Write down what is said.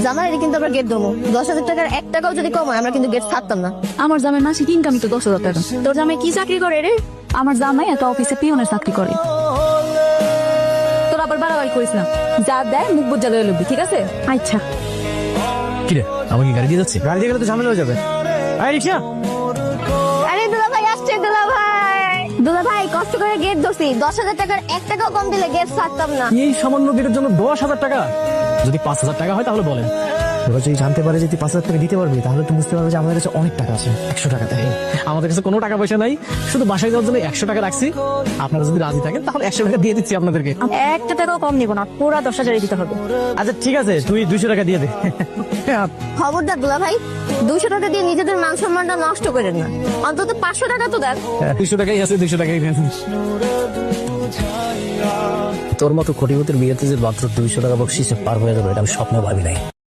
জামাই কিন্তু আমরা গেট দেবো 10,000 টাকার 1 টাকাও যদি কম হয় আমরা কিন্তু গেট ছাড়তাম না। আমার জামাই মাসিক ইনকামই তো 10,000 টাকা। তোর জামাই কি চাকরি করে রে? আমার জামাই একটা অফিসে পিয়নের চাকরি করে। তোর আবার বাড়াবাড়ি করিস না, যা দেয় মুখ বুঝা লয়ে লবি, ঠিক আছে? আচ্ছা কিরে আমাকে গাড়ি দিয়ে যাচ্ছে? গাড়ি দিয়ে গেলে তো ঝামেলা হয়ে যাবে। আয় রিক্সা। আরে দুলা ভাই আসছে, দুলা ভাই। দুলা ভাই কষ্ট করে গেট দছি, 10,000 টাকার 1 টাকাও কম দিলে গেট ছাড়তাম না। এই সামান্য গেটের জন্য 10,000 টাকা? যদি 5,000 টাকা হয় তাহলে বলেন। ওরা যদি জানতে পারে যে তুই 5,000 টাকা দিতে পারবি তাহলে তো বুঝতে পারবে যে আমাদের কাছে অনেক টাকা আছে। 100 টাকা দেয়। আমাদের কাছে কোনো টাকা পয়সা নাই, শুধু বাসায় যাওয়ার জন্য 100 টাকা রাখছি। আপনারা যদি রাজি থাকেন তাহলে 100 টাকা দিয়ে দিচ্ছি আপনাদেরকে। 1 টাকাও কম নিব না, পুরা 10,000 দিতে হবে। আচ্ছা ঠিক আছে, তুই 200 টাকা দিয়ে দে। খবরদার দুলা ভাই, 200 টাকা দিয়ে নিজেদের মান সম্মানটা নষ্ট করেন না, অন্তত 500 টাকা তো দেন। 200 টাকাই আছে, 200 টাকাই দেন। তোর মতো কোটিপতির বিয়েতে যে মাত্র 200 টাকা বকশিসে পার হয়ে যাবে এটা আমি স্বপ্নে ভাবি নাই।